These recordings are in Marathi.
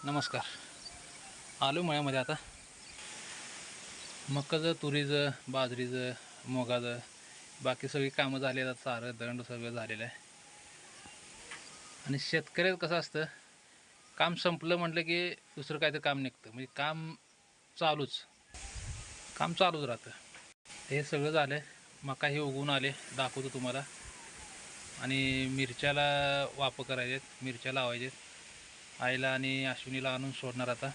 नमस्कार. आलो मळ्यामध्ये आता. मकाचं, तुरीचं, बाजरीचं, मुगाचं बाकी सगळी कामं झाली आहेत. सारं दंड सगळं झालेलं आहे. आणि शेतकऱ्याचं कसं असतं, काम संपलं म्हटलं की दुसरं काय तर काम निघतं. म्हणजे काम चालूच राहतं. हे सगळं झालं. मका हे उगवून आले, दाखवतो तुम्हाला. आणि मिरच्याला वापर करायचे, मिरच्या लावायचे. आईला आणि अश्विनीला आणून सोडणार आता.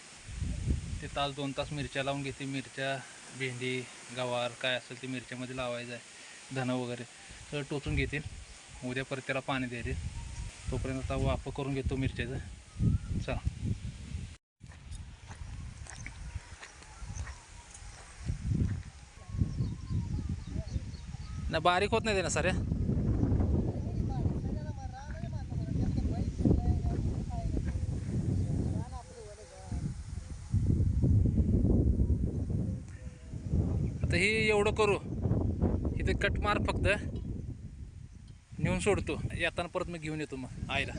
ते तास 2 तास मिरच्या लावून घेते. मिरच्या, भेंडी, गवार काय असेल ते मिरच्यामध्ये लावायचं आहे. धनं वगैरे सगळं टोचून घेतील. उद्या परत त्याला पाणी द्यायचे. तोपर्यंत आता वापर करून घेतो मिरच्याचं. चला. ना बारीक होत नाही ते ना साऱ्या. आता ही एवढं करू, इथे कट मार फक्त नेऊन सोडतो. येताना परत मी घेऊन येतो मग आईला.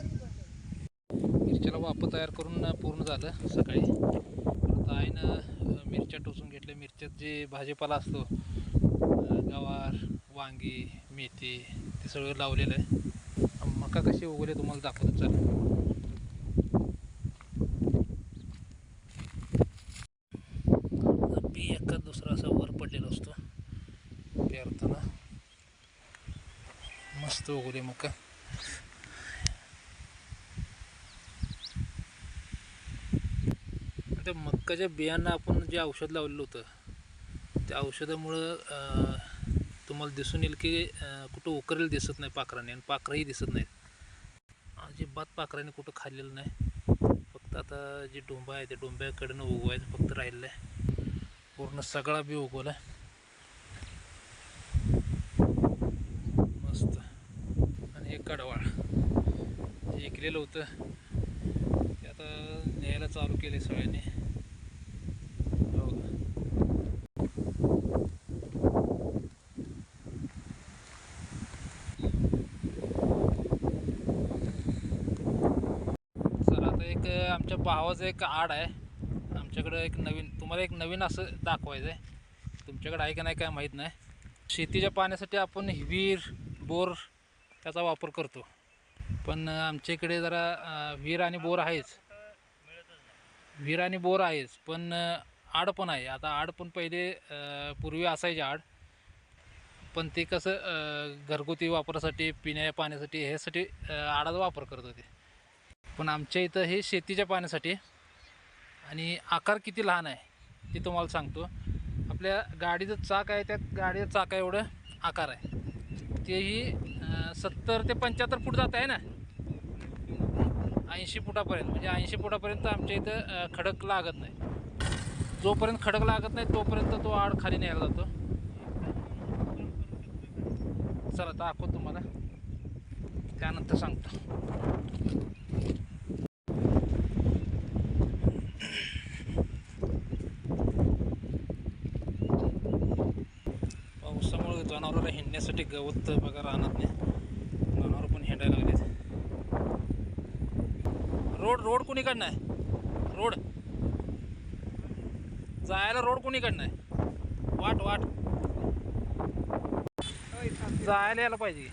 मिरच्याला वापर तयार करून पूर्ण झालं सकाळी. परत आईनं मिरच्या टोचून घेतल्या. मिरच्यात जे भाजीपाला असतो, गवार, वांगी, मेथी, ते सगळं लावलेलं आहे. मका कशी उगवले तुम्हाला दाखवतो. चला. बी एका दुसरा असा वर पडलेला असतो. पेरताना मस्त उगवले मका. त्या मक्काच्या बियांना आपण जे औषध लावलेलं होतं, त्या औषधामुळं तुम्हाला दिसून येईल की कुठं उकरलेलं दिसत नाही पाखराने, आणि पाखरंही दिसत नाहीत. अजिबात पाखराने कुठं खाल्लेलं नाही. फक्त आता जे डोंबा आहे त्या डोंब्याकडनं उगवायचं फक्त राहिलेलं आहे. पूर्ण सगळा बी उगवला मस्त. आणि हे कडवाळ जे ऐकलेलं होतं ते आता न्यायला चालू केले सगळ्यांनी. एक आमच्या भावाचं एक आड आहे. आमच्याकडं एक नवीन, तुम्हाला एक नवीन असं दाखवायचं आहे. तुमच्याकडे आहे का नाही काय माहीत नाही. शेतीच्या पाण्यासाठी आपण विहीर, बोर त्याचा वापर करतो. पण आमच्या इकडे जरा विहीर आणि बोर आहेच. पण आड पण आहे. आता आड पण पहिले पूर्वी असायचे आड, पण ते कसं घरगुती वापरासाठी, पिण्या पाण्यासाठी ह्यासाठी आडाचा वापर करत होते. पण आमच्या इथं हे शेतीच्या पाण्यासाठी. आणि आकार किती लहान आहे ते तुम्हाला सांगतो. आपल्या गाडीचं चाक आहे, त्या गाडीचं चाका एवढं आकार आहे. तेही 70 ते 75 फूट जात आहे ना, 80 फुटापर्यंत. म्हणजे 80 फुटापर्यंत आमच्या इथं खडक लागत नाही. जोपर्यंत खडक लागत नाही तोपर्यंत तो आड खाली न्यायला जातो. चला दाखवतो तुम्हाला, त्यानंतर सांगतो. पावसामुळे जनावरांना हिंडण्यासाठी गवत बघा राहणार नाही. जनावर पण हिंडायला लागलेत. रोड कोणीकडनं आहे? रोड जायला रोड कोणीकडनं आहे? वाट जायला यायला पाहिजे.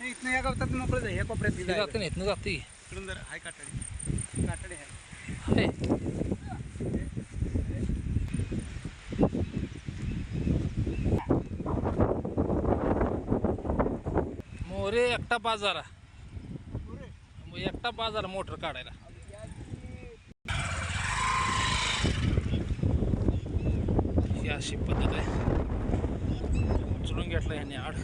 इथनं या गवतात मोकळं हे कोपऱ्यात जाते ना, इथनं जाते. इकडून जर हाय काटाडी आहे. मोरे एकटा बाजारा, मोटर काढायला. ही अशी पद्धत आहे. उचलून घेतला ह्याने आड.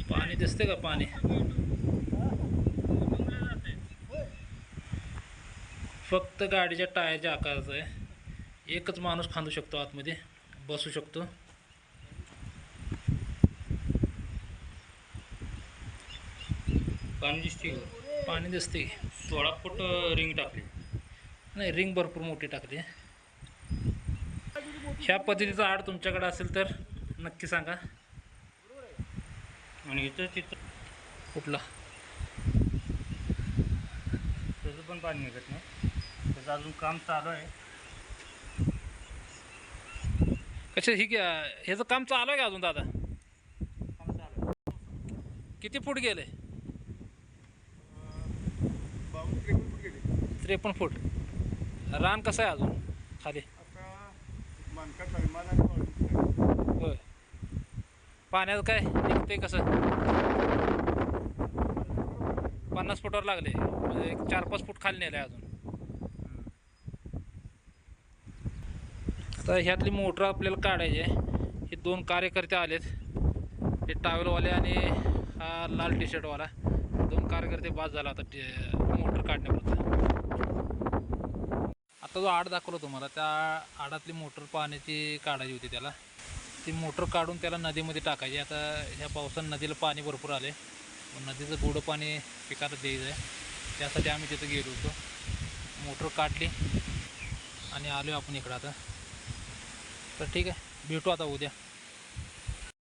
पाणी दिसते का? पाणी फक्त गाडीच्या टायरच्या आकाराचं आहे. एकच माणूस खांदू शकतो, आतमध्ये बसू शकतो. पाणी दिसते. 16 फूट रिंग टाकली. नाही, रिंग भरपूर मोठी टाकली. ह्या पद्धतीचा आड तुमच्याकडे असेल तर नक्की सांगा. आणि इथं तिथं कुठला? त्याचं पण पाणी निघत नाही. त्याचं अजून काम चालू आहे. कशा ही ह्याचं काम चालू आहे का अजून दादा? काम चालू आहे. किती फूट गेले? 52-53 गेले 53 फूट. रान कसं आहे अजून खाली? आता मानका सलमान आणि वाळूंज. होय. पाण्याचं काय निघते कसं? 50 फुटावर लागले म्हणजे एक 4-5 फूट खाली नेलं आहे अजून. आता ह्यातली मोटर आपल्याला काढायची आहे. हे 2 कार्यकर्ते आलेत, हे टावेलवाले आणि हा लाल टी शर्टवाला. 2 कार्यकर्ते बाद झाला आता मोटर काढण्यापुरता. आता जो आड दाखवला तुम्हाला त्या आडातली मोटर पाण्याची काढायची होती त्याला. ती मोटर काढून त्याला नदीमध्ये टाकायची. आता ह्या पावसानं नदीला पाणी भरपूर आले, नदीचं गोडं पाणी पिकाला द्यायचं आहे. त्यासाठी आम्ही तिथं गेलो होतो. मोटर काढली आणि आलो आपण इकडं आता. तर ठीक आहे, भेटू आता उद्या.